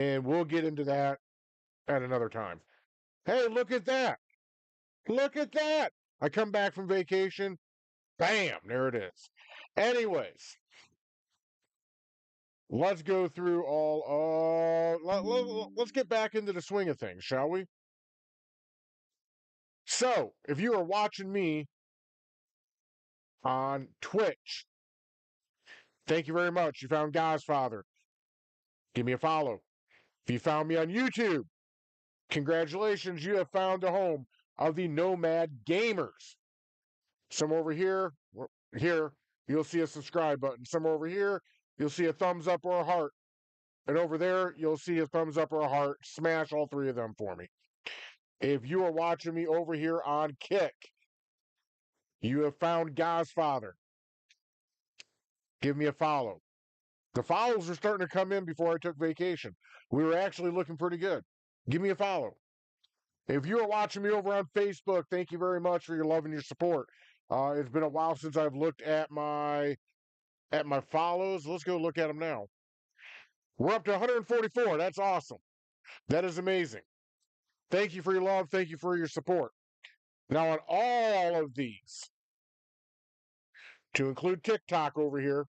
and we'll get into that at another time. Hey, look at that. Look at that. I come back from vacation. Bam, there it is. Anyways, let's go through let's get back into the swing of things, shall we? So, if you are watching me on Twitch, thank you very much. You found God's Father. Give me a follow. If you found me on YouTube, congratulations, you have found the home of the Nomad Gamers. Some over here, you'll see a subscribe button. Some over here, you'll see a thumbs up or a heart. And over there, you'll see a thumbs up or a heart. Smash all three of them for me. If you are watching me over here on Kick, you have found God's Father. Give me a follow. The follows are starting to come in before I took vacation. We were actually looking pretty good. Give me a follow. If you are watching me over on Facebook, thank you very much for your love and your support. It's been a while since I've looked at my follows. Let's go look at them now. We're up to 144. That's awesome. That is amazing. Thank you for your love. Thank you for your support. Now, on all of these, to include TikTok over here,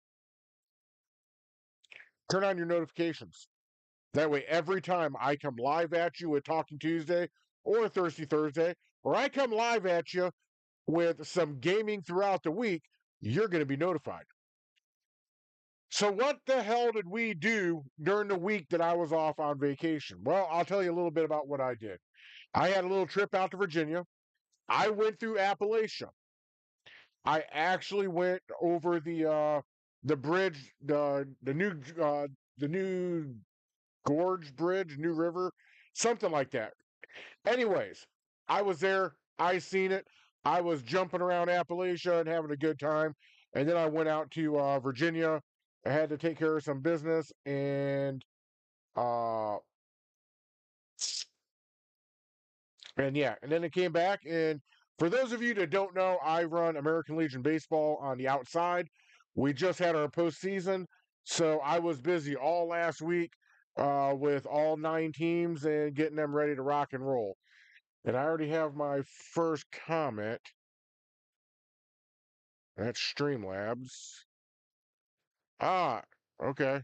turn on your notifications. That way, every time I come live at you with Talking Tuesday or Thirsty Thursday, or I come live at you with some gaming throughout the week, you're going to be notified. So what the hell did we do during the week that I was off on vacation? Well, I'll tell you a little bit about what I did. I had a little trip out to Virginia. I went through Appalachia. I actually went over the bridge, the new Gorge Bridge, New River, something like that. Anyways, I was there. I seen it. I was jumping around Appalachia and having a good time. And then I went out to Virginia. I had to take care of some business uh and yeah, and then I came back. And for those of you that don't know, I run American Legion Baseball on the outside. We just had our postseason, so I was busy all last week with all 9 teams and getting them ready to rock and roll. And I already have my first comment. That's Streamlabs. Ah, okay.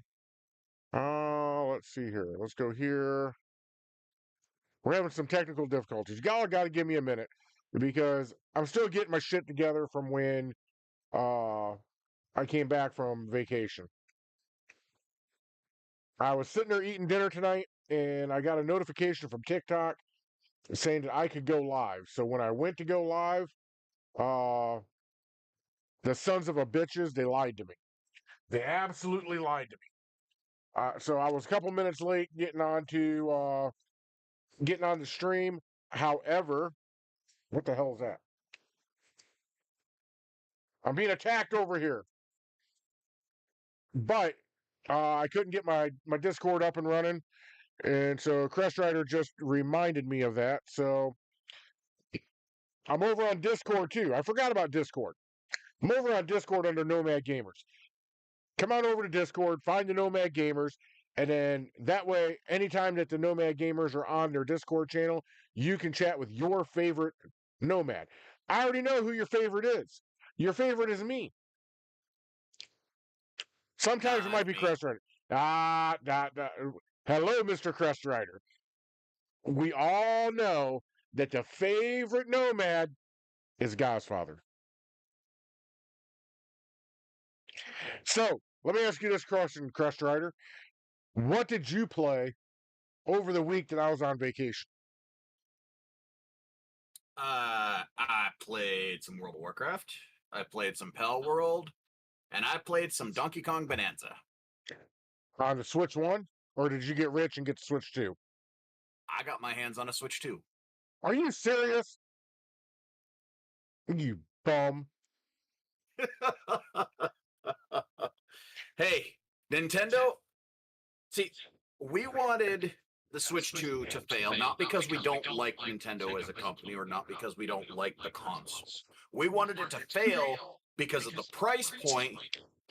Let's see here. Let's go here. We're having some technical difficulties. Y'all got to give me a minute because I'm still getting my shit together from when uh I came back from vacation. I was sitting there eating dinner tonight and I got a notification from TikTok saying that I could go live. So when I went to go live, uh the sons of a bitches, they lied to me. They absolutely lied to me. So I was a couple minutes late getting on the stream. However, what the hell is that? I'm being attacked over here. But I couldn't get my Discord up and running, and so Crest Rider just reminded me of that. So I'm over on Discord too. I forgot about Discord. I'm over on Discord under Nomad Gamers. Come on over to Discord, find the Nomad Gamers, and then that way, anytime that the Nomad Gamers are on their Discord channel, you can chat with your favorite Nomad. I already know who your favorite is. Your favorite is me. Sometimes it might be Crest Rider. Hello, Mr. Crest Rider. We all know that the favorite Nomad is God's Father. So, let me ask you this question, Crest Rider. What did you play over the week that I was on vacation? I played some World of Warcraft. I played some Pell World, and I played some Donkey Kong Bonanza. On the Switch 1? Or did you get rich and get the Switch 2? I got my hands on a Switch 2. Are you serious? You bum. Hey, Nintendo. See, we wanted the Switch 2 to fail, not because we don't like Nintendo as a company or not because we don't like the console. We wanted it to fail because of the price point,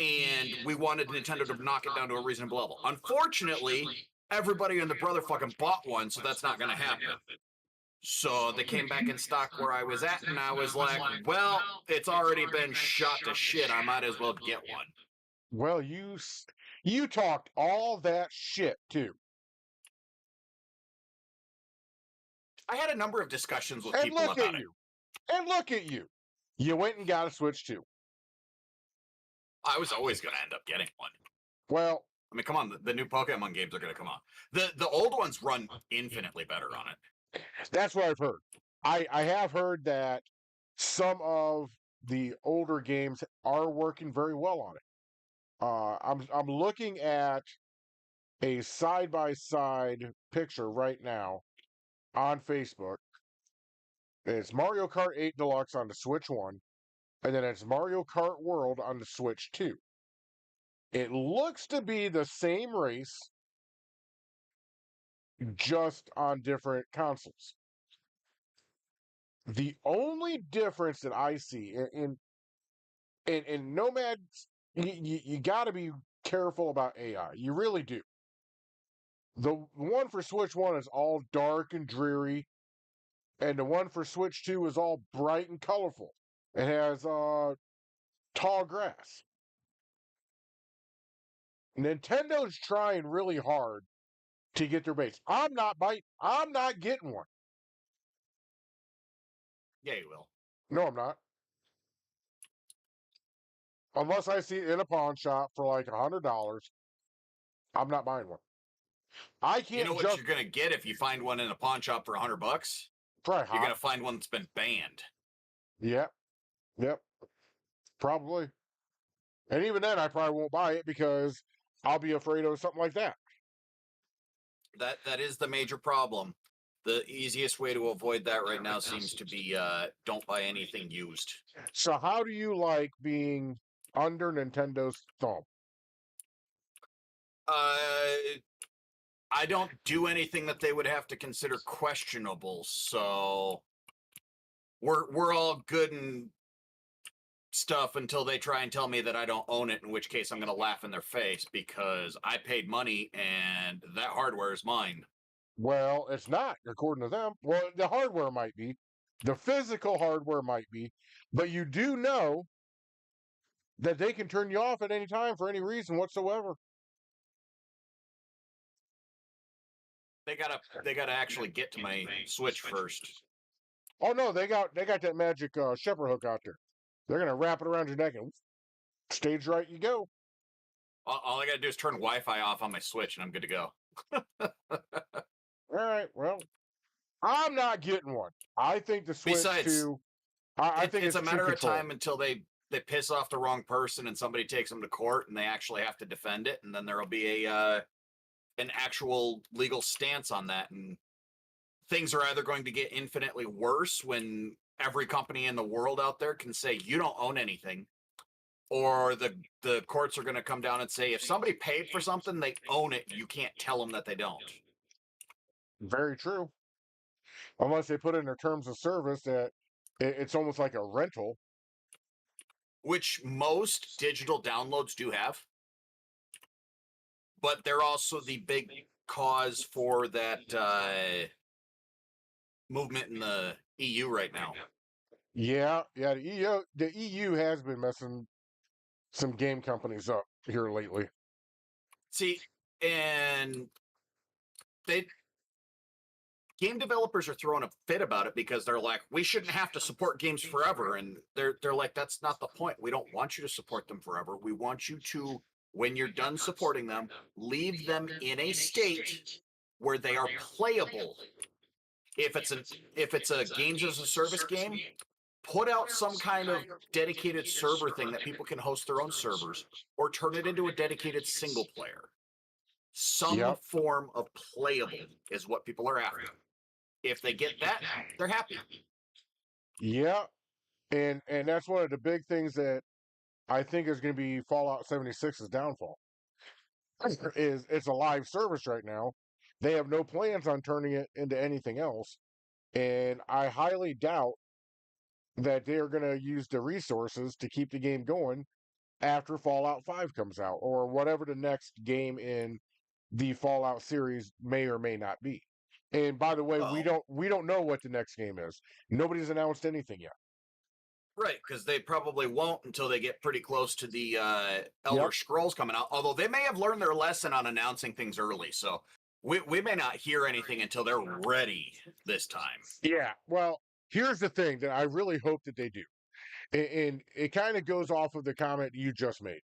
and we wanted Nintendo to knock it down to a reasonable level. Unfortunately, everybody and the brother fucking bought one, so that's not going to happen. So they came back in stock where I was at, and I was like, well, it's already been shot to shit. I might as well get one. Well, you talked all that shit too. I had a number of discussions with And people look about at it. you. And look at you. You went and got a Switch 2. I was always going to end up getting one. Well, I mean, come on, the new Pokemon games are going to come on. The old ones run infinitely better on it. that's what I've heard. I have heard that some of the older games are working very well on it. I'm looking at a side-by-side picture right now on Facebook. It's Mario Kart 8 Deluxe on the Switch 1, and then it's Mario Kart World on the Switch 2. It looks to be the same race, just on different consoles. The only difference that I see in Nomads, you got to be careful about AI. You really do. The one for Switch 1 is all dark and dreary, and the one for Switch 2 is all bright and colorful. It has tall grass. Nintendo's trying really hard to get their base. I'm not getting one. Yeah, you will. No, I'm not. Unless I see it in a pawn shop for like $100, I'm not buying one. I can't. You know what you're gonna get if you find one in a pawn shop for $100? Probably You're hot. gonna find one that's been banned. Yep. Probably. And even then, I probably won't buy it because I'll be afraid of something like that. That is the major problem. The easiest way to avoid that right now seems to be don't buy anything used. So, how do you like being under Nintendo's thumb? I don't do anything that they would have to consider questionable, so we're all good and stuff until they try and tell me that I don't own it, in which case I'm going to laugh in their face because I paid money and that hardware is mine. Well, it's not, according to them. Well, the hardware might be, the physical hardware might be, but you do know that they can turn you off at any time for any reason whatsoever. They gotta actually get to my Switch first. Oh no, they got that magic shepherd hook out there. They're gonna wrap it around your neck and stage right you go. All I gotta do is turn Wi-Fi off on my Switch and I'm good to go. All right, well, I'm not getting one. I think the Switch Besides, 2. I think it's a matter of control. time until they piss off the wrong person and somebody takes them to court and they actually have to defend it, and then there'll be an actual legal stance on that, and things are either going to get infinitely worse when every company in the world out there can say you don't own anything, or the courts are going to come down and say if somebody paid for something, they own it. You can't tell them that they don't. Very true. Unless they put in their terms of service that it's almost like a rental, which most digital downloads do have, but they're also the big cause for that movement in the EU right now. Yeah. The EU has been messing some game companies up here lately. See, and game developers are throwing a fit about it because they're like, we shouldn't have to support games forever, and they're like, that's not the point. We don't want you to support them forever. We want you to, when you're done supporting them, leave them in a state where they are playable. If it's a games as a service game, put out some kind of dedicated server thing that people can host their own servers, or turn it into a dedicated single player. Some form of playable is what people are after. If they get that, they're happy. Yeah. And that's one of the big things that I think is going to be Fallout 76's downfall. Is it's a live service right now. They have no plans on turning it into anything else. And I highly doubt that they are going to use the resources to keep the game going after Fallout 5 comes out, or whatever the next game in the Fallout series may or may not be. And by the way, Well, we don't know what the next game is. Nobody's announced anything yet. right, because they probably won't until they get pretty close to the Elder Yep. Scrolls coming out. Although they may have learned their lesson on announcing things early, so we may not hear anything until they're ready this time. Yeah. Well, here's the thing that I really hope that they do, and it kind of goes off of the comment you just made.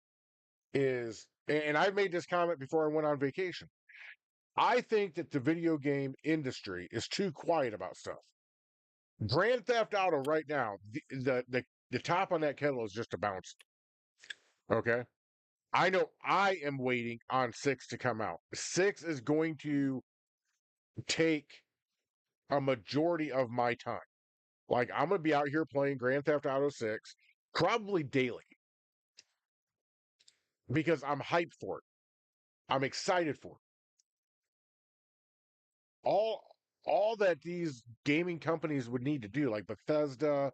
And I've made this comment before I went on vacation. I think that the video game industry is too quiet about stuff. Grand Theft Auto right now, the top on that kettle is just a bounce. Okay. I know I am waiting on 6 to come out. 6 is going to take a majority of my time. Like, I'm going to be out here playing Grand Theft Auto 6 probably daily because I'm hyped for it. I'm excited for it. All all that these gaming companies would need to do, like Bethesda,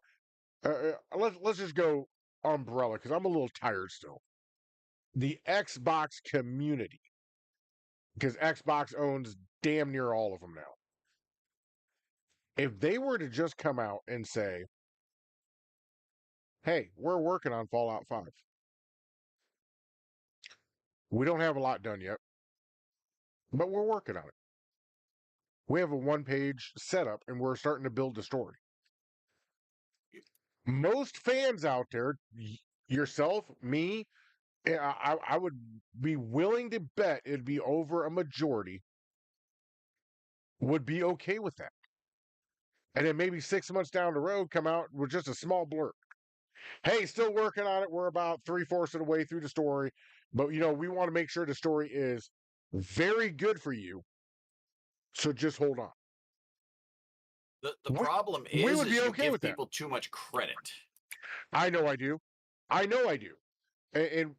let's just go Umbrella because I'm a little tired still. The Xbox community, because Xbox owns damn near all of them now. If they were to just come out and say, hey, we're working on Fallout 5. We don't have a lot done yet, but we're working on it. We have a one-page setup and we're starting to build the story. Most fans out there, yourself, me, I would be willing to bet it'd be over a majority would be okay with that. And then maybe 6 months down the road, come out with just a small blurb. Hey, still working on it. We're about 3/4 of the way through the story, but we want to make sure the story is very good for you. So just hold on. The We, problem we is would be you okay give with that. people too much credit. I know I do. I know I do. And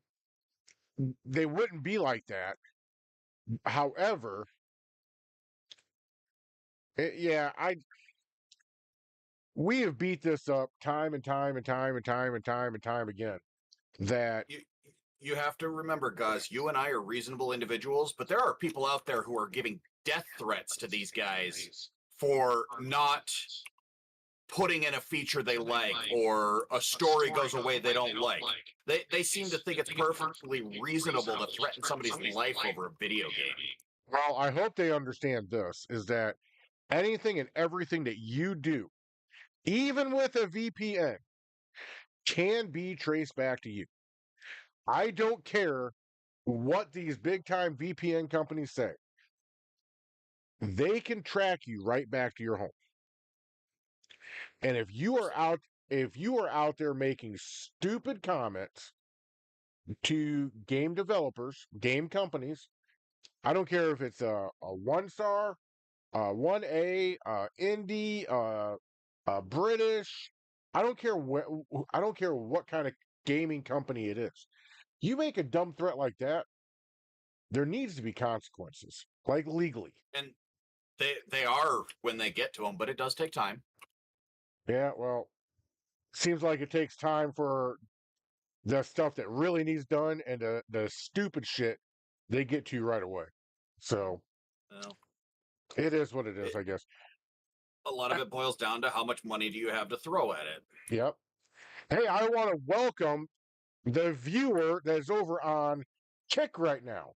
they wouldn't be like that. However, yeah, we have beat this up time and time and time and time and time and time again. That You have to remember, guys, you and I are reasonable individuals, but there are people out there who are giving death threats to these guys for not putting in a feature they like or a story goes away they don't like. They seem to think it's perfectly reasonable to threaten somebody's life over a video game. well, I hope they understand this is that anything and everything that you do, even with a VPN, can be traced back to you. I don't care what these big time VPN companies say. They can track you right back to your home. And if you are out there making stupid comments to game developers, game companies, I don't care if it's a 1 star, 1A, indie, British. I don't care what kind of gaming company it is. You make a dumb threat like that, there needs to be consequences, like legally. And they are when they get to them, but it does take time. Yeah, well, seems like it takes time for the stuff that really needs done and the stupid shit they get to right away. So Well, it is what it is, it, I guess. a lot of it boils down to how much money do you have to throw at it. Yep. Hey, I want to welcome the viewer that's over on Kick right now.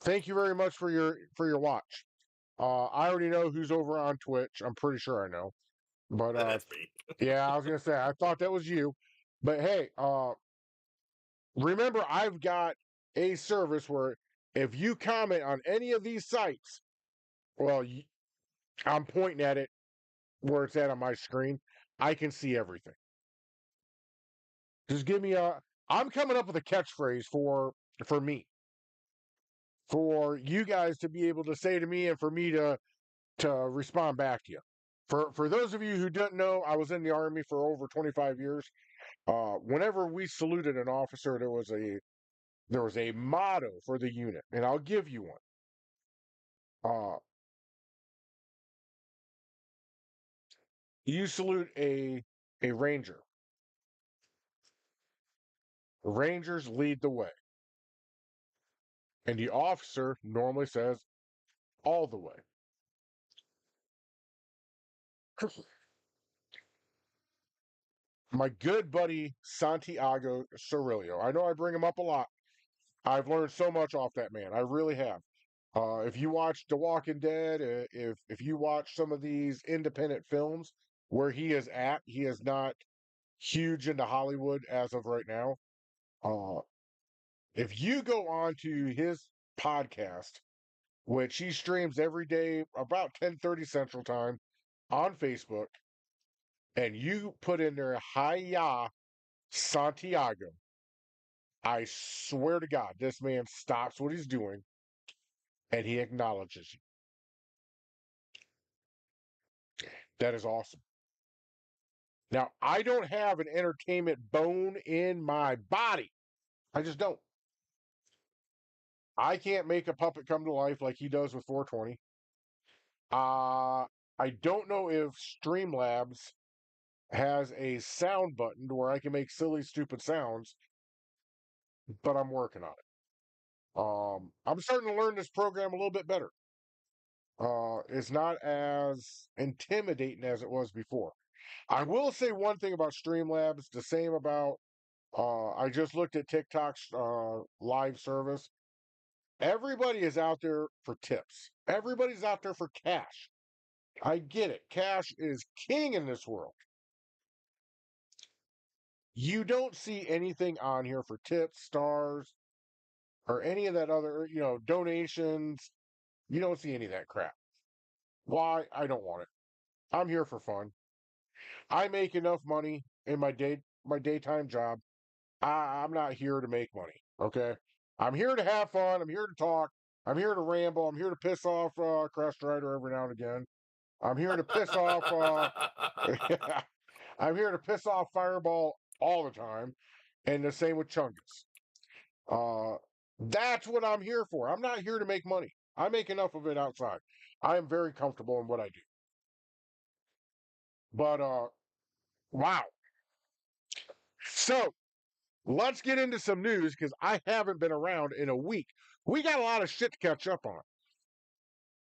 Thank you very much for your watch. I already know who's over on Twitch. I'm pretty sure I know. But That's me. yeah, I was gonna say I thought that was you. But hey, remember I've got a service where if you comment on any of these sites, well, I'm pointing at it where it's at on my screen. I can see everything. Just give me a. I'm coming up with a catchphrase for me, for you guys to be able to say to me, and for me to respond back to you. For those of you who don't know, I was in the Army for over 25 years. Whenever we saluted an officer, there was a motto for the unit, and I'll give you one. You salute a ranger. Rangers lead the way. And the officer normally says, all the way. My good buddy Santiago Cirillo. I know I bring him up a lot. I've learned so much off that man. I really have. If you watch The Walking Dead, if you watch some of these independent films where he is at, he is not huge into Hollywood as of right now. Uh, if you go on to his podcast, which he streams every day about 10:30 Central Time on Facebook, and you put in there Hiya Santiago, I swear to God, this man stops what he's doing and he acknowledges you. That is awesome. Now, I don't have an entertainment bone in my body. I just don't. I can't make a puppet come to life like he does with 420. I don't know if Streamlabs has a sound button where I can make silly, stupid sounds, but I'm working on it. I'm starting to learn this program a little bit better. It's not as intimidating as it was before. I will say one thing about Streamlabs, the same about I just looked at TikTok's live service. Everybody is out there for tips. Everybody's out there for cash. I get it. Cash is king in this world. You don't see anything on here for tips, stars, or any of that other, donations. You don't see any of that crap. Why? I don't want it. I'm here for fun. I make enough money in my daytime job. I'm not here to make money. Okay. I'm here to have fun. I'm here to talk. I'm here to ramble. I'm here to piss off Crest Rider every now and again. I'm here to piss off I'm here to piss off Fireball all the time. And the same with Chungus. Uh that's what I'm here for. I'm not here to make money. I make enough of it outside. I am very comfortable in what I do. But wow. So let's get into some news because I haven't been around in a week. We got a lot of shit to catch up on.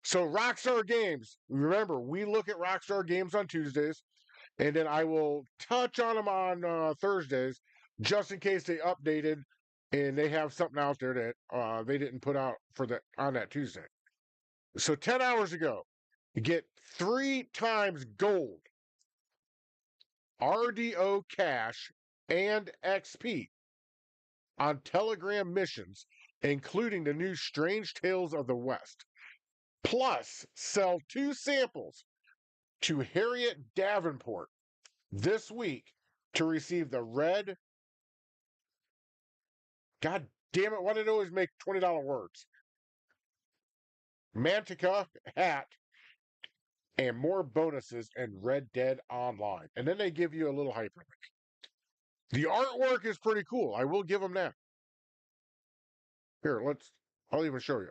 So, Rockstar Games, remember, we look at Rockstar Games on Tuesdays, and then I will touch on them on Thursdays just in case they updated and they have something out there that they didn't put out for that on that Tuesday. So, 10 hours ago, you get 3 times gold, RDO cash, and XP on Telegram missions, including the new Strange Tales of the West. Plus, sell 2 samples to Harriet Davenport this week to receive the red. God damn it, why did it always make $20 words? Mantica hat and more bonuses in Red Dead Online. And then they give you a little hyperlink. The artwork is pretty cool. I will give them that. Here, I'll even show you.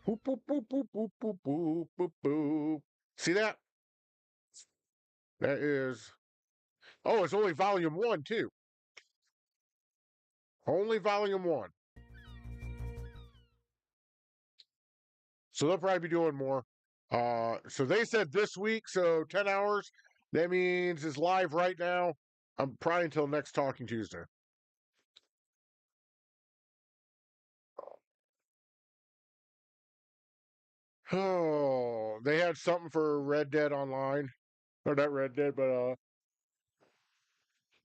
Boop, boop, boop, boop, boop, boop, boop, boop, boop. See that? That is. Oh, it's only volume 1, too. Only volume 1. So they'll probably be doing more. So they said this week, so 10 hours. That means it's live right now. I'm probably until next Talking Tuesday. Oh, they had something for Red Dead Online. Or not Red Dead, but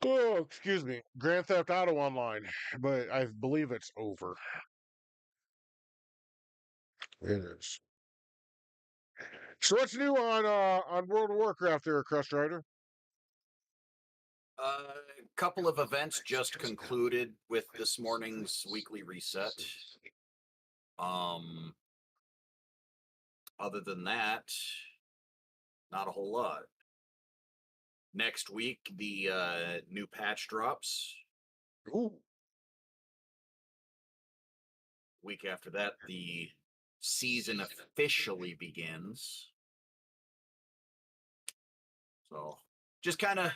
oh, excuse me, Grand Theft Auto Online. But I believe it's over. It is. So what's new on World of Warcraft there, Crust Rider? A couple of events just concluded with this morning's weekly reset. Other than that, not a whole lot. Next week, the new patch drops. Ooh. Week after that, the season officially begins. So, just kind of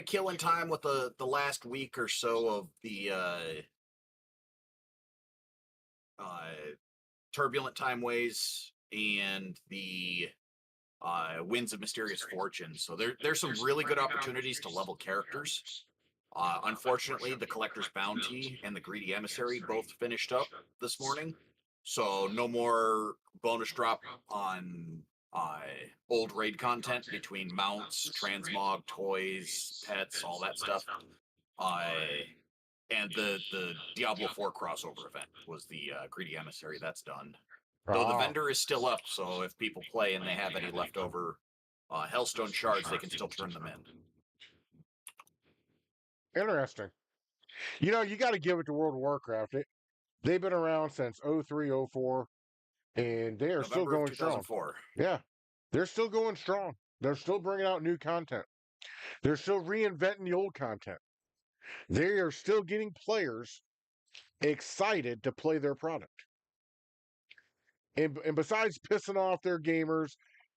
killing time with the last week or so of the Turbulent Timeways and the Winds of Mysterious Fortune. So there's some really good opportunities to level characters. Unfortunately, the Collector's Bounty and the Greedy Emissary both finished up this morning. So no more bonus drop on old raid content between mounts, transmog, toys, pets, all that stuff. And the Diablo 4 crossover event was the Greedy Emissary. That's done. Though the vendor is still up, so if people play and they have any leftover Hellstone shards, they can still turn them in. Interesting. You know, you got to give it to World of Warcraft. They've been around since 03, 04, and they are November still going of 2004. strong. Yeah, they're still going strong. They're still bringing out new content. They're still reinventing the old content. They are still getting players excited to play their product. And besides pissing off their gamers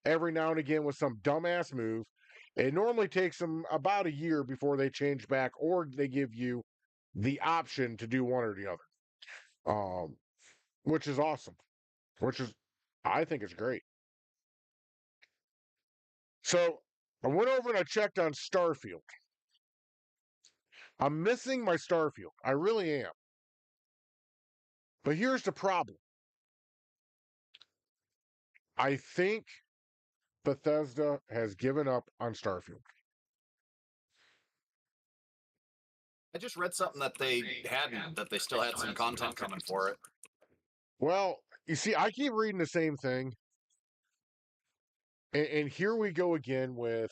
every now and again with some dumbass move, it normally takes them about a year before they change back or they give you the option to do one or the other, which is awesome. I think it's great. So I went over and I checked on Starfield. I'm missing my Starfield. I really am. But here's the problem. I think Bethesda has given up on Starfield. I just read something that they hadn't, that they still had some content coming for it. Well, you see, I keep reading the same thing. And here we go again with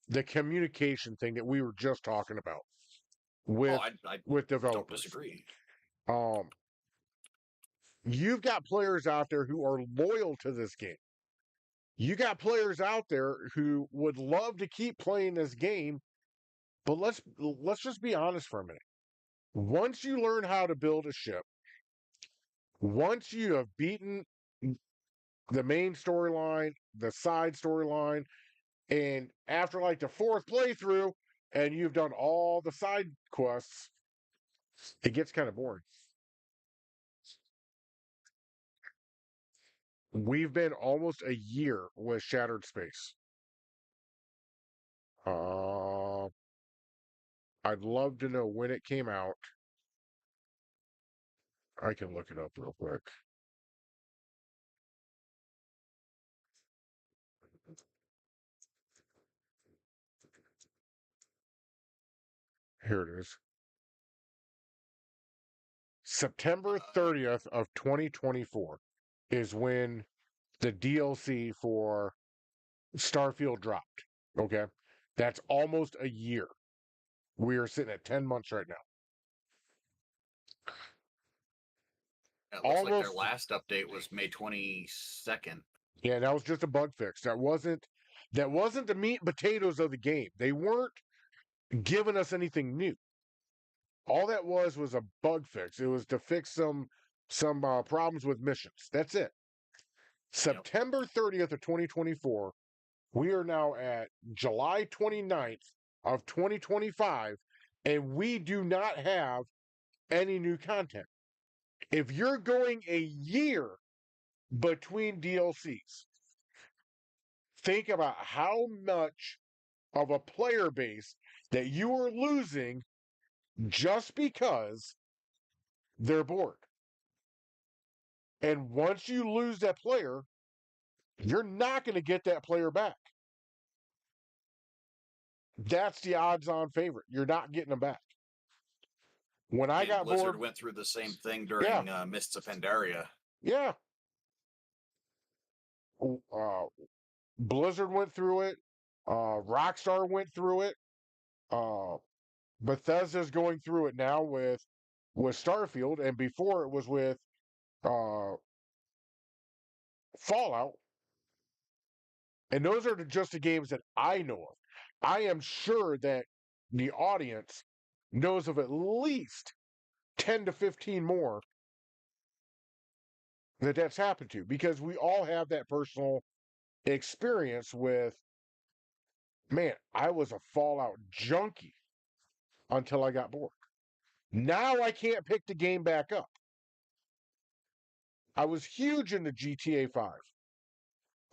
the communication thing that we were just talking about with I with don't developers. disagree. You've got players out there who are loyal to this game. You got players out there who would love to keep playing this game, but let's just be honest for a minute. Once you learn how to build a ship, once you have beaten the main storyline, the side storyline, and after like the fourth playthrough, and you've done all the side quests, it gets kind of boring. We've been almost a year with Shattered Space. I'd love to know when it came out. I can look it up real quick. Here it is. September 30th of 2024 is when the DLC for Starfield dropped. Okay. That's almost a year. We are sitting at 10 months right now. It looks like their last update was May 22nd. Yeah, that was just a bug fix. That wasn't the meat and potatoes of the game. They weren't giving us anything new. All that was a bug fix. It was to fix some problems with missions. That's it. September 30th of 2024. We are now at July 29th of 2025, and we do not have any new content. If you're going a year between DLCs, think about how much of a player base that you are losing just because they're bored. And once you lose that player, you're not going to get that player back. That's the odds-on favorite. You're not getting them back. When I got Blizzard bored, went through the same thing during Mists of Pandaria. Yeah. Blizzard went through it. Rockstar went through it. Bethesda's going through it now with Starfield, and before it was with Fallout. And those are just the games that I know of. I am sure that the audience knows of at least 10 to 15 more that's happened to, because we all have that personal experience with, man, I was a Fallout junkie until I got bored. Now I can't pick the game back up. I was huge into GTA 5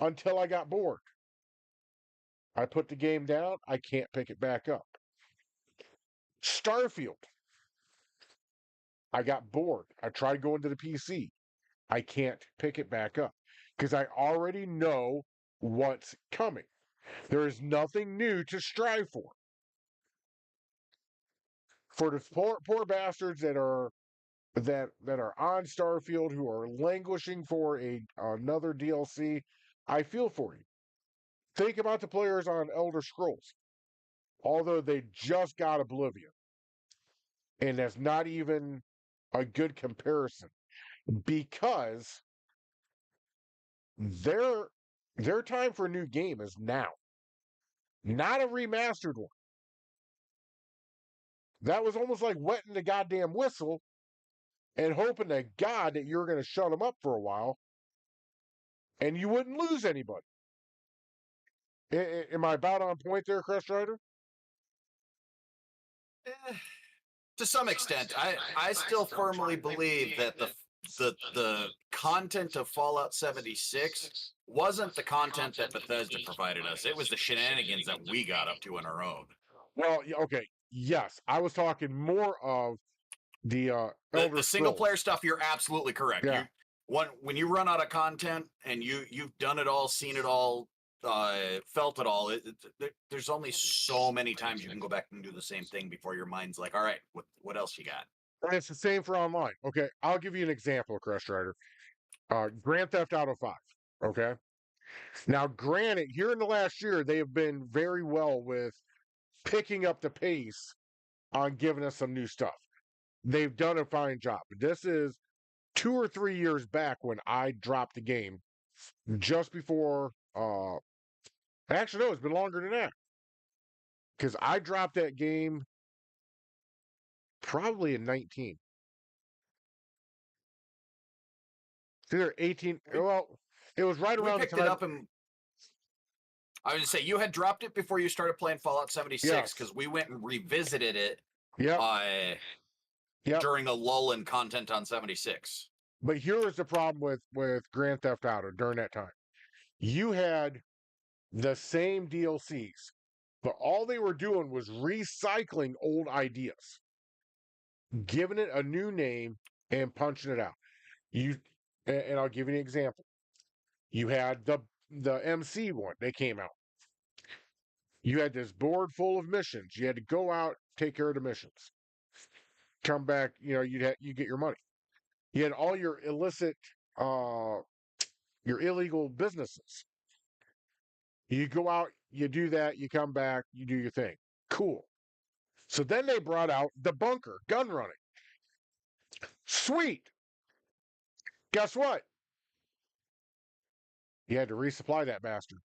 until I got bored. I put the game down. I can't pick it back up. Starfield. I got bored. I tried going to the PC. I can't pick it back up because I already know what's coming. There is nothing new to strive for. For the poor bastards that are on Starfield who are languishing for another DLC, I feel for you. Think about the players on Elder Scrolls. Although they just got Oblivion, and that's not even a good comparison because their time for a new game is now, not a remastered one. That was almost like wetting the goddamn whistle and hoping to God that you're going to shut them up for a while and you wouldn't lose anybody. Am I about on point there, Crest Rider? To some extent, I still firmly believe that the content of Fallout 76 wasn't the content that Bethesda provided us. It was the shenanigans that we got up to on our own. Well, okay, yes, I was talking more of the Elder The single player Scrolls. stuff. You're absolutely correct. Yeah. When you run out of content and you've done it all, seen it all, felt it all, there's only so many times you can go back and do the same thing before your mind's like, all right, what else you got? And it's the same for online. Okay, I'll give you an example, Crest Rider. Grand Theft Auto 5. Okay. Now, granted, here in the last year, they have been very well with picking up the pace on giving us some new stuff. They've done a fine job. This is 2 or 3 years back when I dropped the game, just before. Actually, no, it's been longer than that because I dropped that game probably in 19. It's either 18. Well, it was right We around the picked it time. up and I was gonna say you had dropped it before you started playing Fallout 76 Yes. because we went and revisited it Yep. Yep. during a lull in content on 76. But here was the problem with Grand Theft Auto during that time. You had the same DLCs, but all they were doing was recycling old ideas, giving it a new name and punching it out. And I'll give you an example. You had the MC one, they came out. You had this board full of missions. You had to go out, take care of the missions. Come back, you get your money. You had all your illicit your illegal businesses. You go out, you do that, you come back, you do your thing. Cool. So then they brought out the bunker, gun running. Sweet. Guess what? You had to resupply that bastard.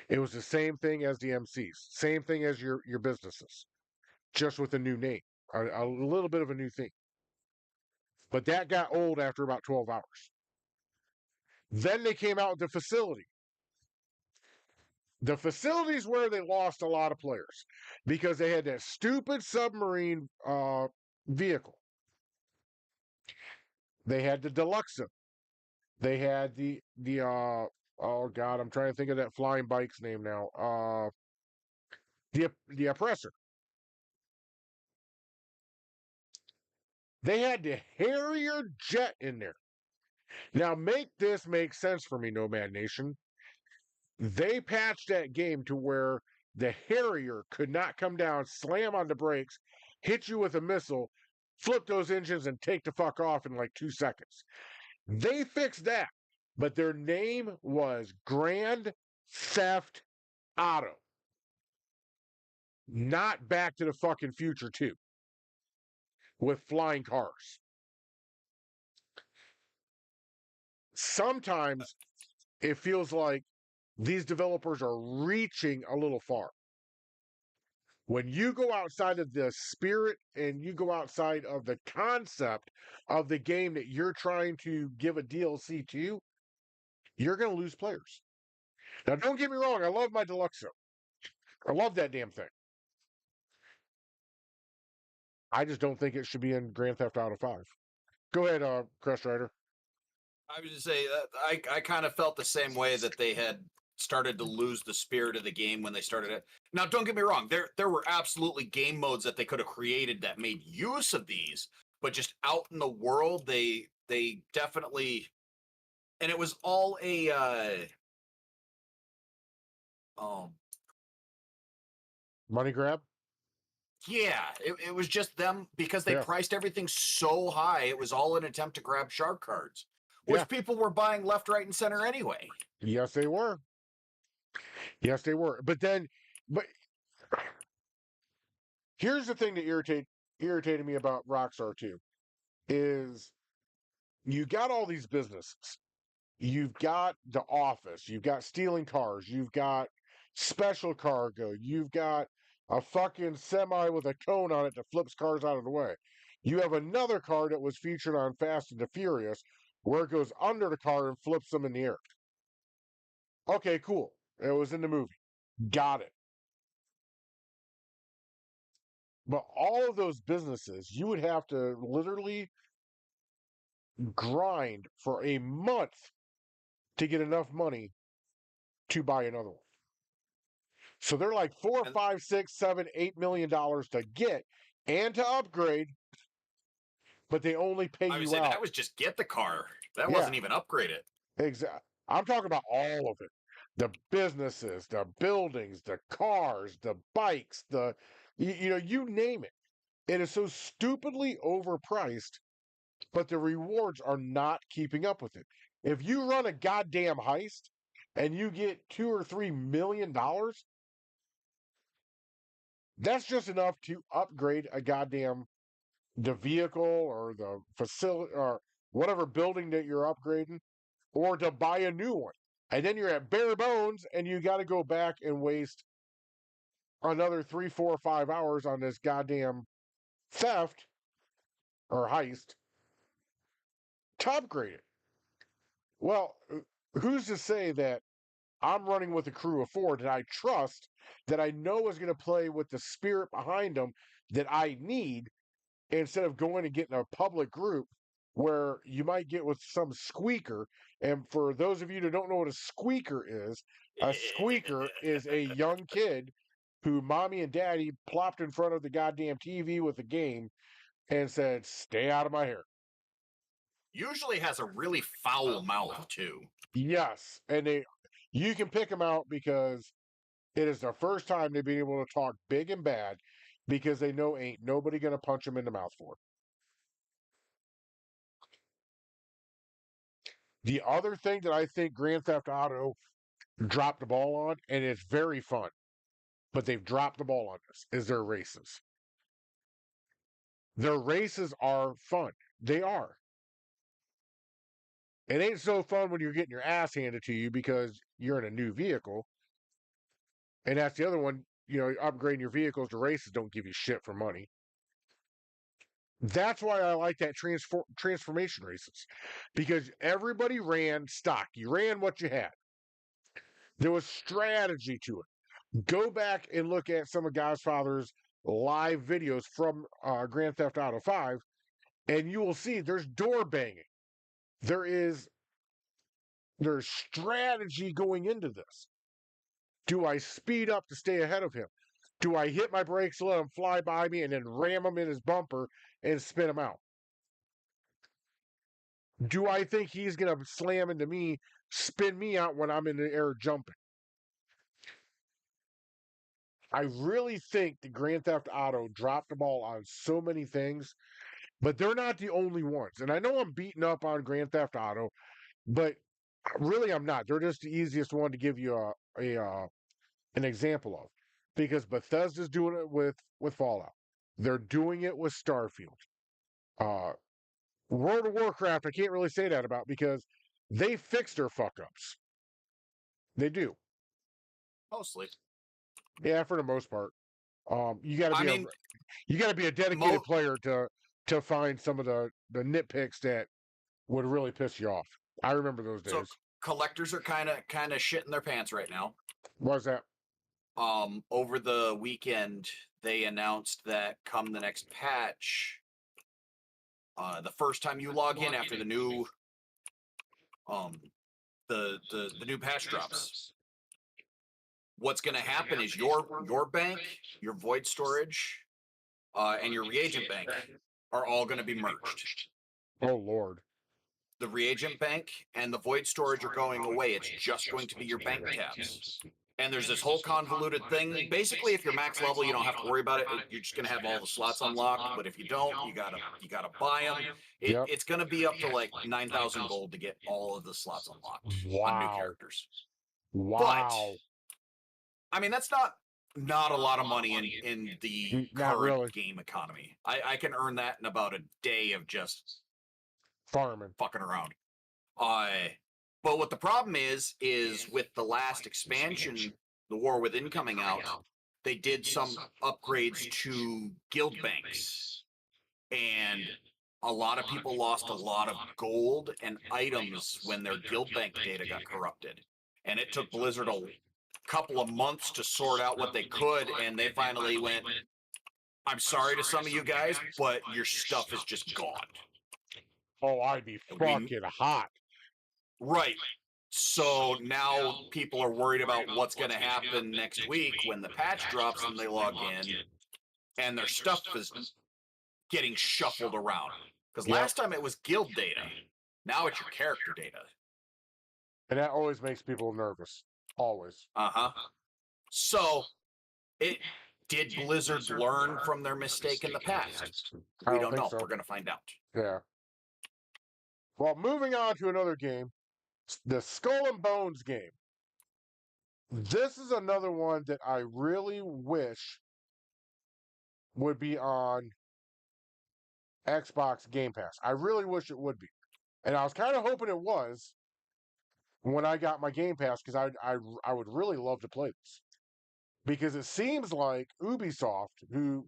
It was the same thing as the MCs, same thing as your businesses, just with a new name, a little bit of a new thing. But that got old after about 12 hours. Then they came out with the facility. The facility is where they lost a lot of players because they had that stupid submarine vehicle. They had the Deluxa. They had the oh god, I'm trying to think of that flying bike's name now. The Oppressor. They had the Harrier jet in there. Now make this make sense for me, Nomad Nation. They patched that game to where the Harrier could not come down, slam on the brakes, hit you with a missile, flip those engines, and take the fuck off in like 2 seconds. They fixed that, but their name was Grand Theft Auto. Not Back to the fucking Future 2 with flying cars. Sometimes it feels like these developers are reaching a little far. When you go outside of the spirit and you go outside of the concept of the game that you're trying to give a DLC to, you're going to lose players. Now, don't get me wrong. I love my Deluxa. I love that damn thing. I just don't think it should be in Grand Theft Auto 5. Go ahead, Crest Rider. I was just say that I kind of felt the same way that they had started to lose the spirit of the game when they started it. Now, don't get me wrong, there were absolutely game modes that they could have created that made use of these, but just out in the world, they definitely, and it was all a um Money grab. yeah, it was just them because they Yeah, priced everything so high. It was all an attempt to grab shark cards, yeah. which people were buying left, right, and center anyway. Yes, they were. Yes, they were. But here's the thing that irritated me about Rockstar 2 is you got all these businesses. You've got the office, you've got stealing cars, you've got special cargo, you've got a fucking semi with a cone on it that flips cars out of the way. You have another car that was featured on Fast and the Furious where it goes under the car and flips them in the air. Okay, cool. It was in the movie. Got it. But all of those businesses, you would have to literally grind for a month to get enough money to buy another one. So they're like four, And five, six, $7, $8 million to get and to upgrade, but they only pay I would you say out. that was just get the car. That Yeah, wasn't even upgrade it. exactly. I'm talking about all of it. The businesses, the buildings, the cars, the bikes, you name it. It is so stupidly overpriced, but the rewards are not keeping up with it. If you run a goddamn heist and you get $2 or $3 million, that's just enough to upgrade a goddamn the vehicle or the facility or whatever building that you're upgrading, or to buy a new one. And then you're at bare bones and you got to go back and waste another 3, 4, 5 hours on this goddamn theft or heist to upgrade it. Well, who's to say that I'm running with a crew of four that I trust, that I know is going to play with the spirit behind them that I need, instead of going and getting a public group where you might get with some squeaker. And for those of you that don't know what a squeaker is a young kid who mommy and daddy plopped in front of the goddamn TV with a game and said, "Stay out of my hair." Usually has a really foul mouth too. Yes, and you can pick them out because it is the first time they've been able to talk big and bad because they know ain't nobody gonna punch them in the mouth for it. The other thing that I think Grand Theft Auto dropped the ball on, and it's very fun, but they've dropped the ball on this, is their races. Their races are fun. They are. It ain't so fun when you're getting your ass handed to you because you're in a new vehicle. And that's the other one, upgrading your vehicles to races don't give you shit for money. That's why I like that transformation races, because everybody ran stock. You ran what you had. There was strategy to it. Go back and look at some of Godfather's live videos from Grand Theft Auto 5, and you will see there's door banging. There's strategy going into this. Do I speed up to stay ahead of him? Do I hit my brakes, let him fly by me, and then ram him in his bumper and spin him out? Do I think he's going to slam into me, spin me out when I'm in the air jumping? I really think the Grand Theft Auto dropped the ball on so many things, but they're not the only ones. And I know I'm beating up on Grand Theft Auto, but really I'm not. They're just the easiest one to give you an example of, because Bethesda's doing it with Fallout. They're doing it with Starfield. Uh, World of Warcraft, I can't really say that about because they fix their fuck ups. They do. Mostly. Yeah, for the most part. You got to I be mean, a dedicated player to find some of the nitpicks that would really piss you off. I remember those so days. collectors are kind of shitting their pants right now. What's that? Over the weekend they announced that come the next patch, the first time you log in after the new the new patch drops, what's going to happen is your bank, your void storage, and your reagent bank are all going to be merged. Oh Lord. The reagent bank and the void storage are going away. It's just going to be your bank tabs. And there's this whole convoluted thing. Basically, if you're max level, you don't have to worry about it. You're just gonna have all the slots unlocked. But if you don't, you gotta buy them. Yep. It's gonna be up to like 9,000 gold to get all of the slots unlocked on new Wow. characters. Wow. I mean, that's not a lot of money in the Not current really. game economy. I can earn that in about a day of just Farming. fucking around. But what the problem is with the last expansion, the War Within coming out, they did some upgrades to guild banks, and a lot of people lost a lot of gold and items when their guild bank data got corrupted, and it took Blizzard a couple of months to sort out what they could, and they finally went, "I'm sorry to some of you guys, but your stuff is just gone." Oh, I'd be fucking hot. Right. So now people are worried about what's going to happen next week when the patch drops and they log in and their stuff is getting shuffled around. Because last time it was guild data. Now it's your character data. And that always makes people nervous. Always. Uh-huh. So, did Blizzard learn from their mistake in the past? We don't know. So. We're going to find out. Yeah. Well, moving on to another game, the Skull and Bones game. This is another one that I really wish would be on Xbox Game Pass. I really wish it would be. And I was kind of hoping it was when I got my Game Pass, because I would really love to play this. Because it seems like Ubisoft, who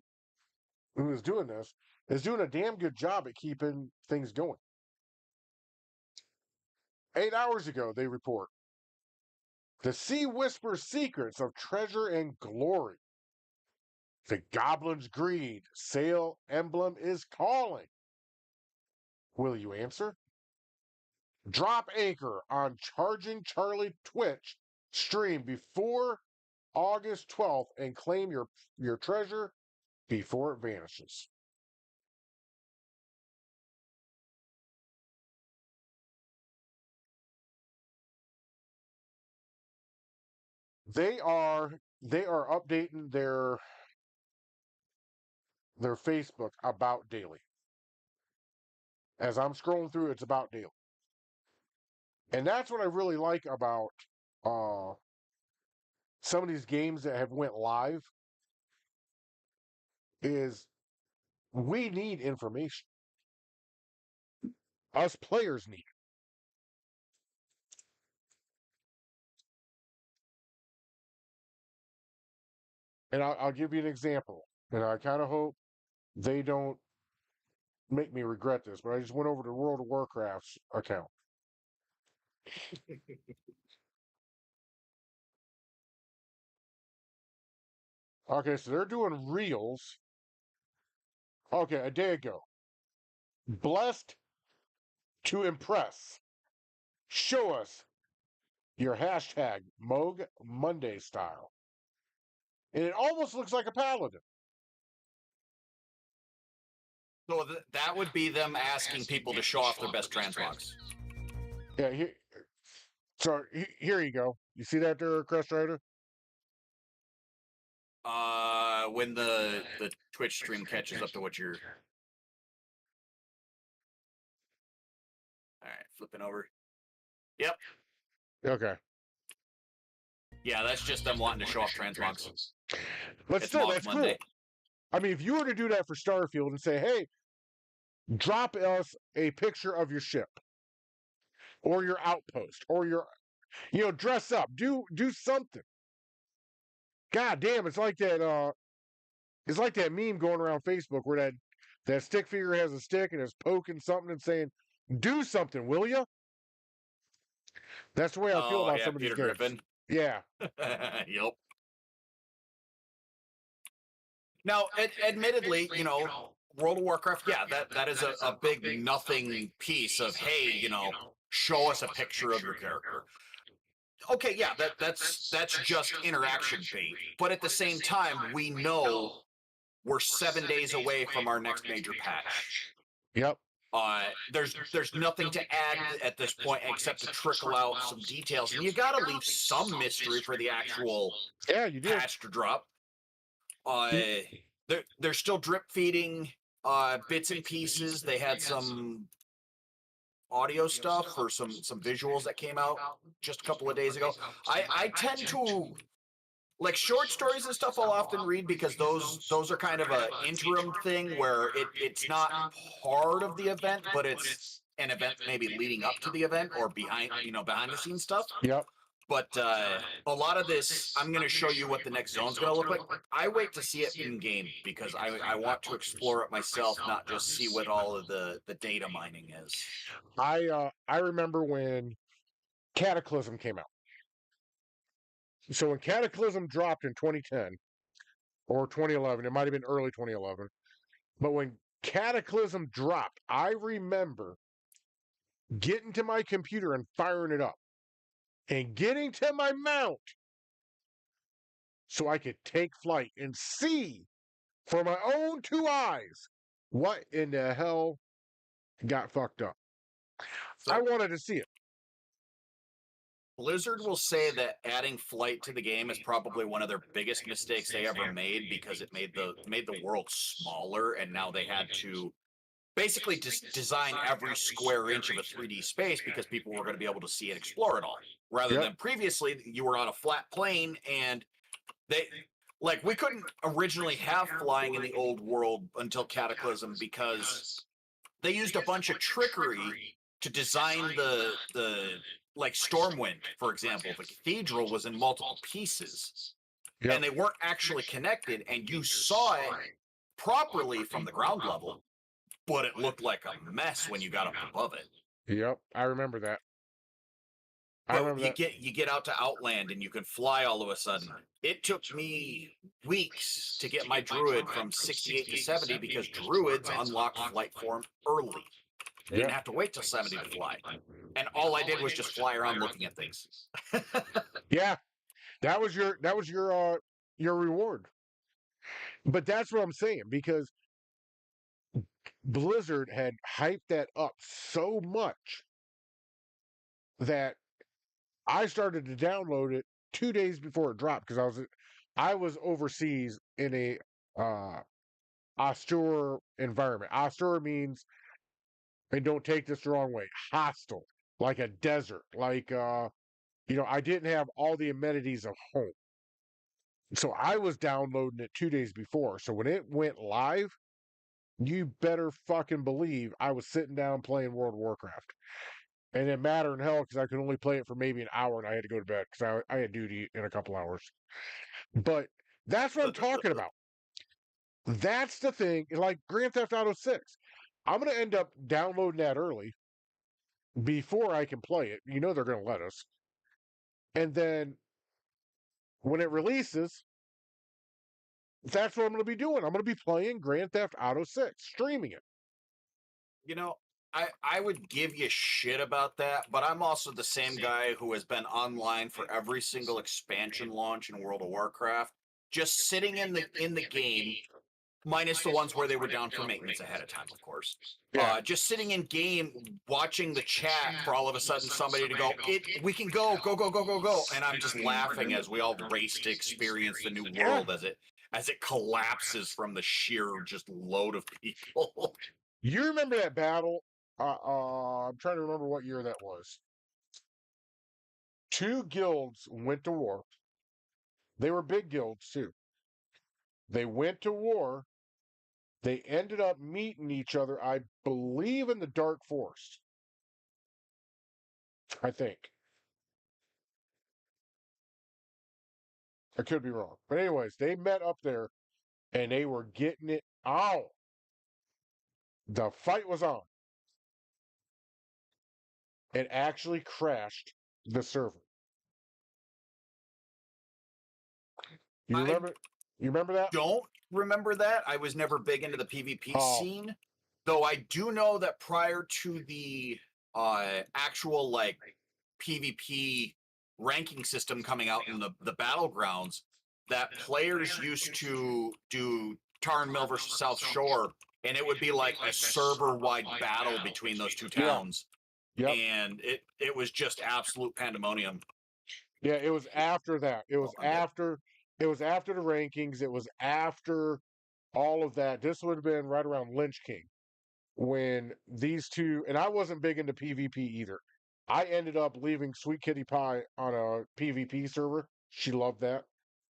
is doing this, is doing a damn good job at keeping things going. 8 hours ago, they report the Sea Whisper secrets of treasure and glory. The Goblin's Greed sail emblem is calling. Will you answer? Drop anchor on Charging Charlie Twitch stream before August 12th and claim your treasure before it vanishes. They are updating their Facebook about daily. As I'm scrolling through, it's about daily. And that's what I really like about some of these games that have went live is we need information. Us players need it. And I'll give you an example. And I kind of hope they don't make me regret this, but I just went over to World of Warcraft's account. Okay, so they're doing reels. Okay, a day ago. Blessed to impress. Show us your hashtag Moog Monday style. And it almost looks like a paladin. So that would be them asking people to show off their best transmogs. Yeah, here you go. You see that there, Crest Rider? When the Twitch stream catches up to what you're... All right, flipping over. Yep. Okay. Yeah, that's just them wanting to show off transmogs. But still, that's cool. I mean, if you were to do that for Starfield and say, hey, drop us a picture of your ship or your outpost or your, dress up, do something. God damn, it's like that meme going around Facebook where that stick figure has a stick and is poking something and saying, do something, will you? That's the way I feel about some of these games. Griffin. Yeah. Yep. Now, admittedly, World of Warcraft, yeah, that is a big nothing piece of, hey, show us a picture of your character. Okay, yeah, that's just interaction bait. But at the same time, we know we're 7 days away from our next major patch. Yep. There's nothing to add at this point except to trickle out some details, and you got to leave some mystery for the actual You do. patch to drop. They're still drip feeding bits and pieces. They had some audio stuff or some visuals that came out just a couple of days ago. I tend to like short stories and stuff. I'll often read because those are kind of a interim thing where it's not part of the event, but it's an event maybe leading up to the event or behind the scenes stuff. Yep. But a lot of this, I'm going to show you what the next zone's going to look like. I wait to see it in game because I want to explore it myself, not just see what all of the data mining is. I remember when Cataclysm came out. So when Cataclysm dropped in 2010 or 2011, it might have been early 2011, but when Cataclysm dropped, I remember getting to my computer and firing it up and getting to my mount so I could take flight and see for my own two eyes what in the hell got fucked up. So I wanted to see it. Blizzard will say that adding flight to the game is probably one of their biggest mistakes they ever made because it made the world smaller, and now they had to basically just design every square inch of a 3D space because people were going to be able to see and explore it all. Rather than previously, you were on a flat plane and we couldn't originally have flying in the old world until Cataclysm because they used a bunch of trickery to design the like Stormwind, for example. The cathedral was in multiple pieces and they weren't actually connected, and you saw it properly from the ground level, but it looked like a mess when you got up above it. Yep, I remember that. You get out to Outland and you can fly all of a sudden. It took me weeks to get my druid from 68 to 70 because druids unlock flight form early. I didn't have to wait till 70 to fly. And all I did was just fly around looking at things. Yeah. That was your reward. But that's what I'm saying, because Blizzard had hyped that up so much that I started to download it 2 days before it dropped because I was overseas in a austere environment. Austere means, and don't take this the wrong way, hostile, like a desert, like I didn't have all the amenities of home. So I was downloading it 2 days before. So when it went live, you better fucking believe I was sitting down playing World of Warcraft. And it mattered in hell because I could only play it for maybe an hour and I had to go to bed because I had duty in a couple hours. But that's what I'm talking about. That's the thing. Like Grand Theft Auto 6. I'm going to end up downloading that early before I can play it. You know they're going to let us. And then when it releases, that's what I'm going to be doing. I'm going to be playing Grand Theft Auto 6, streaming it. I would give you shit about that, but I'm also the same guy who has been online for every single expansion launch in World of Warcraft, just sitting in the game, minus the ones where they were down for maintenance ahead of time, of course. Yeah. Just sitting in game, watching the chat for all of a sudden somebody to go, we can go, and I'm just laughing as we all race to experience the new world as it collapses from the sheer just load of people. You remember that battle? I'm trying to remember what year that was. 2 guilds went to war. They were big guilds too. They went to war. They ended up meeting each other, I believe, in the Dark Forest. I think. I could be wrong. But anyways, they met up there and they were getting it on. The fight was on. It actually crashed the server. You remember that? Don't remember that. I was never big into the PvP scene, though I do know that prior to the actual like PvP ranking system coming out in the battlegrounds that players used to do Tarn Mill versus South Shore, and it would be like a server-wide battle between those two Yeah. towns, Yep. and it was just absolute pandemonium. Yeah, it was after that. It was Oh, I'm dead. after the rankings. It was after all of that. This would have been right around Lynch King when these two, and I wasn't big into PvP either. I ended up leaving Sweet Kitty Pie on a PvP server. She loved that.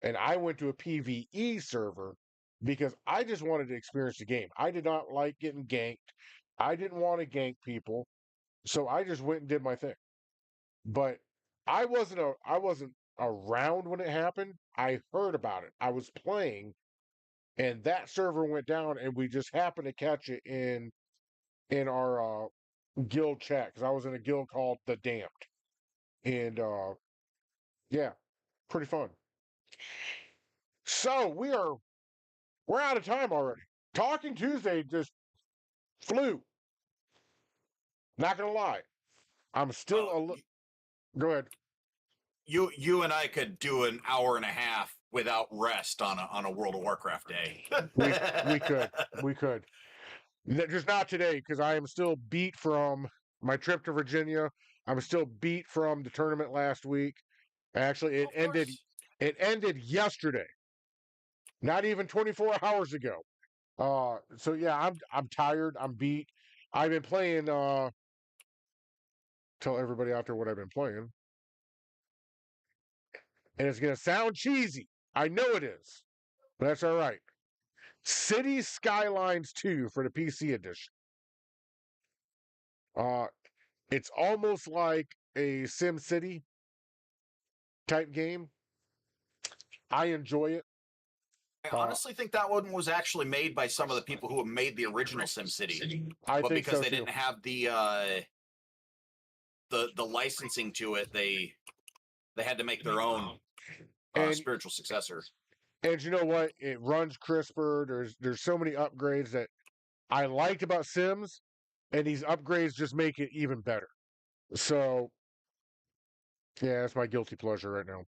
And I went to a PvE server because I just wanted to experience the game. I did not like getting ganked. I didn't want to gank people. So I just went and did my thing. But I wasn't around when it happened. I heard about it. I was playing and that server went down and we just happened to catch it in our guild chat because I was in a guild called the Damned. And yeah, pretty fun. So we're out of time already. Talking Tuesday just flew. Not gonna lie. I'm still a little go ahead. You and I could do an hour and a half without rest on a World of Warcraft day. We could. We could. Just not today because I am still beat from my trip to Virginia. I'm still beat from the tournament last week. Actually, Of course. it ended yesterday. Not even 24 hours ago. So yeah, I'm tired. I'm beat. I've been playing. Tell everybody out there what I've been playing, and it's gonna sound cheesy. I know it is, but that's all right. Cities Skylines 2 for the PC edition. Uh, it's almost like a Sim City type game. I enjoy it. I honestly think that one was actually made by some of the people who made the original SimCity, I but think because so they too. didn't have the licensing to it, they had to make their own And spiritual successor. and you know what? It runs crisper. There's so many upgrades that I liked about Sims, and these upgrades just make it even better. So yeah, that's my guilty pleasure right now.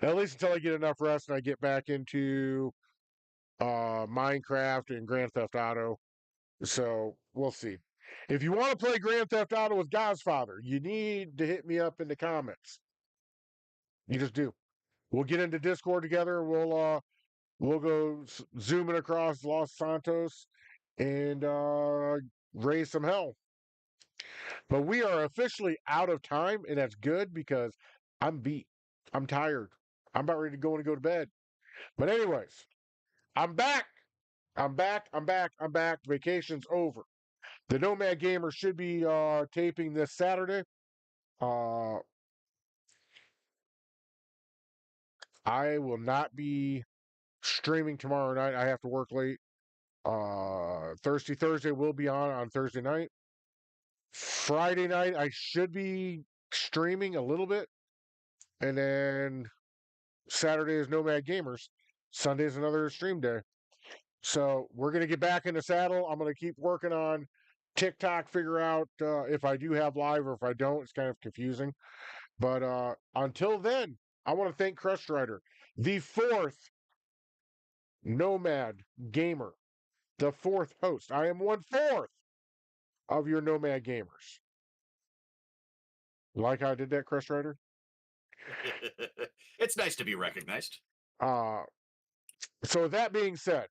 At least until I get enough rest and I get back into Minecraft and Grand Theft Auto. So we'll see. If you want to play Grand Theft Auto with Godfather, you need to hit me up in the comments. You just do. We'll get into Discord together. We'll go zooming across Los Santos and raise some hell. But we are officially out of time, and that's good because I'm beat. I'm tired. I'm about ready to go and go to bed. But anyways, I'm back. I'm back. I'm back. I'm back. Vacation's over. The Nomad Gamer should be taping this Saturday. I will not be streaming tomorrow night. I have to work late. Thursday will be on Thursday night. Friday night I should be streaming a little bit, and then Saturday is Nomad Gamers. Sunday is another stream day. So we're gonna get back in the saddle. I'm gonna keep working on TikTok, figure out if I do have live or if I don't. It's kind of confusing. But until then, I want to thank Crush Rider, the fourth Nomad Gamer, the fourth host. I am 1/4 of your Nomad Gamers. Like I did that, Crush Rider? It's nice to be recognized. So with that being said,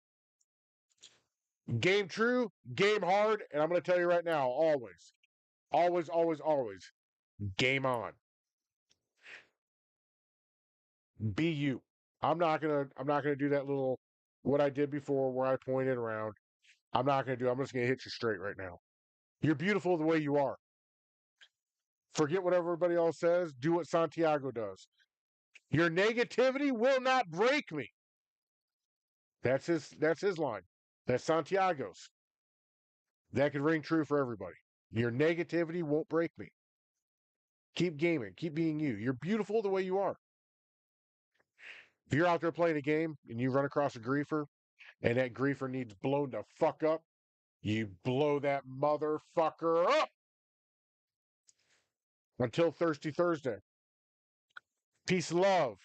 game true, game hard, and I'm going to tell you right now, always, game on. Be you. I'm not gonna do that little what I did before where I pointed around. I'm not gonna do. I'm just gonna hit you straight right now. You're beautiful the way you are. Forget what everybody else says. Do what Santiago does. Your negativity will not break me. That's his line. That's Santiago's. That could ring true for everybody. Your negativity won't break me. Keep gaming. Keep being you. You're beautiful the way you are. If you're out there playing a game and you run across a griefer and that griefer needs blown the fuck up, you blow that motherfucker up. Until Thirsty Thursday. Peace and love.